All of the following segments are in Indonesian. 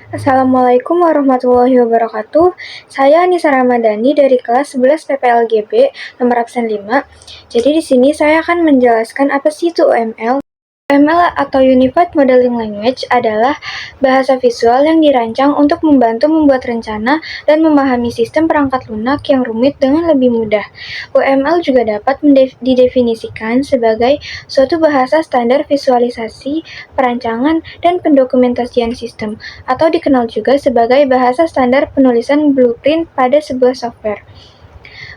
Assalamualaikum warahmatullahi wabarakatuh. Saya Anissa Ramadhani dari kelas 11 PPLGB nomor absen 5. Jadi di sini saya akan menjelaskan apa sih itu UML. UML atau Unified Modeling Language adalah bahasa visual yang dirancang untuk membantu membuat rencana dan memahami sistem perangkat lunak yang rumit dengan lebih mudah. UML juga dapat didefinisikan sebagai suatu bahasa standar visualisasi, perancangan, dan pendokumentasian sistem, atau dikenal juga sebagai bahasa standar penulisan blueprint pada sebuah software.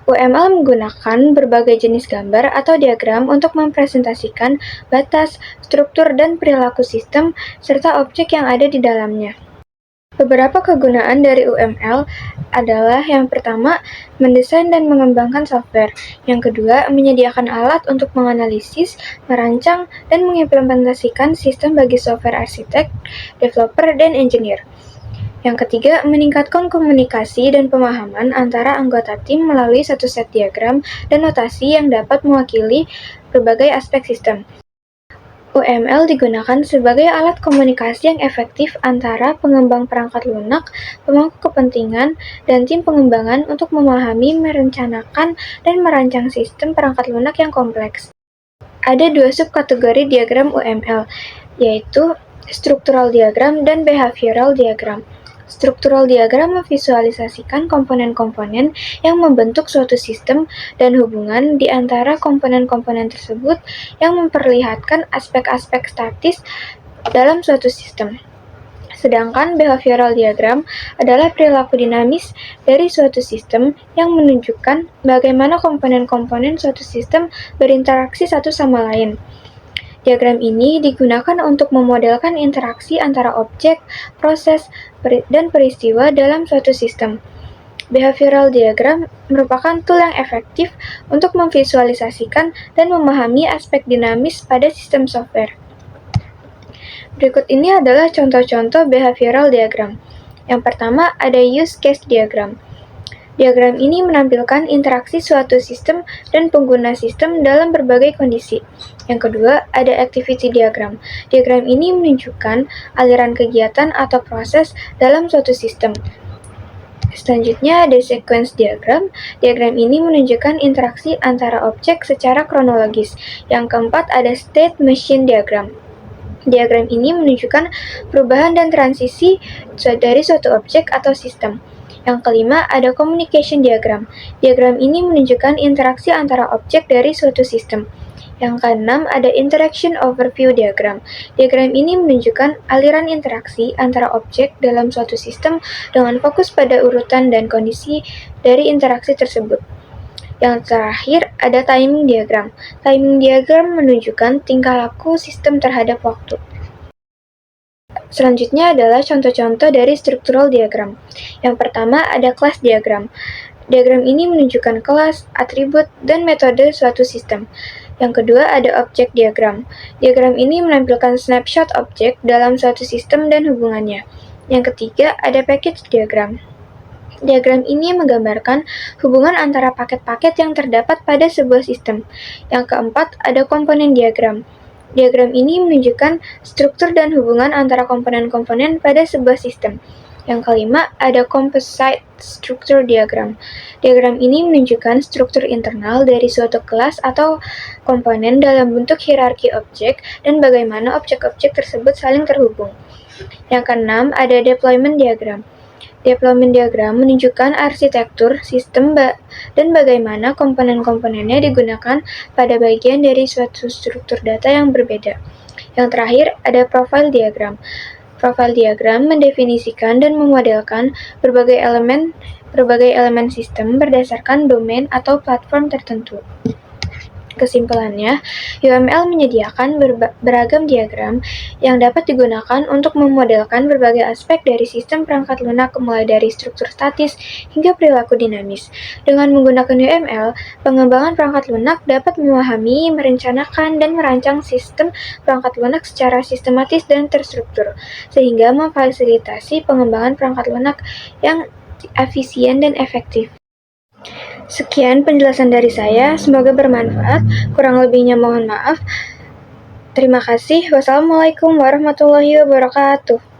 UML menggunakan berbagai jenis gambar atau diagram untuk mempresentasikan batas, struktur, dan perilaku sistem, serta objek yang ada di dalamnya. Beberapa kegunaan dari UML adalah yang pertama, mendesain dan mengembangkan software. Yang kedua, menyediakan alat untuk menganalisis, merancang, dan mengimplementasikan sistem bagi software arsitek, developer, dan engineer. Yang ketiga, meningkatkan komunikasi dan pemahaman antara anggota tim melalui satu set diagram dan notasi yang dapat mewakili berbagai aspek sistem. UML digunakan sebagai alat komunikasi yang efektif antara pengembang perangkat lunak, pemangku kepentingan, dan tim pengembangan untuk memahami, merencanakan, dan merancang sistem perangkat lunak yang kompleks. Ada dua subkategori diagram UML, yaitu struktural diagram dan behavioral diagram. Struktural diagram memvisualisasikan komponen-komponen yang membentuk suatu sistem dan hubungan di antara komponen-komponen tersebut yang memperlihatkan aspek-aspek statis dalam suatu sistem. Sedangkan behavioral diagram adalah perilaku dinamis dari suatu sistem yang menunjukkan bagaimana komponen-komponen suatu sistem berinteraksi satu sama lain. Diagram ini digunakan untuk memodelkan interaksi antara objek, proses, dan peristiwa dalam suatu sistem. Behavioral diagram merupakan tool yang efektif untuk memvisualisasikan dan memahami aspek dinamis pada sistem software. Berikut ini adalah contoh-contoh behavioral diagram. Yang pertama ada use case diagram. Diagram ini menampilkan interaksi suatu sistem dan pengguna sistem dalam berbagai kondisi. Yang kedua, ada activity diagram. Diagram ini menunjukkan aliran kegiatan atau proses dalam suatu sistem. Selanjutnya ada sequence diagram. Diagram ini menunjukkan interaksi antara objek secara kronologis. Yang keempat ada state machine diagram. Diagram ini menunjukkan perubahan dan transisi dari suatu objek atau sistem. Yang kelima, ada communication diagram. Diagram ini menunjukkan interaksi antara objek dari suatu sistem. Yang keenam, ada interaction overview diagram. Diagram ini menunjukkan aliran interaksi antara objek dalam suatu sistem dengan fokus pada urutan dan kondisi dari interaksi tersebut. Yang terakhir, ada timing diagram. Timing diagram menunjukkan tingkah laku sistem terhadap waktu. Selanjutnya adalah contoh-contoh dari struktural diagram. Yang pertama ada class diagram. Diagram ini menunjukkan kelas, atribut, dan metode suatu sistem. Yang kedua ada objek diagram. Diagram ini menampilkan snapshot objek dalam suatu sistem dan hubungannya. Yang ketiga ada package diagram. Diagram ini menggambarkan hubungan antara paket-paket yang terdapat pada sebuah sistem. Yang keempat ada komponen diagram. Diagram ini menunjukkan struktur dan hubungan antara komponen-komponen pada sebuah sistem. Yang kelima, ada composite structure diagram. Diagram ini menunjukkan struktur internal dari suatu kelas atau komponen dalam bentuk hierarki objek dan bagaimana objek-objek tersebut saling terhubung. Yang keenam, ada deployment diagram. Deployment diagram menunjukkan arsitektur sistem dan bagaimana komponen-komponennya digunakan pada bagian dari suatu struktur data yang berbeda. Yang terakhir, ada profile diagram. Profile diagram mendefinisikan dan memodelkan berbagai elemen sistem berdasarkan domain atau platform tertentu. Kesimpulannya, UML menyediakan beragam diagram yang dapat digunakan untuk memodelkan berbagai aspek dari sistem perangkat lunak mulai dari struktur statis hingga perilaku dinamis. Dengan menggunakan UML, pengembangan perangkat lunak dapat memahami, merencanakan, dan merancang sistem perangkat lunak secara sistematis dan terstruktur, sehingga memfasilitasi pengembangan perangkat lunak yang efisien dan efektif. Sekian penjelasan dari saya, semoga bermanfaat. Kurang lebihnya mohon maaf. Terima kasih. Wassalamualaikum warahmatullahi wabarakatuh.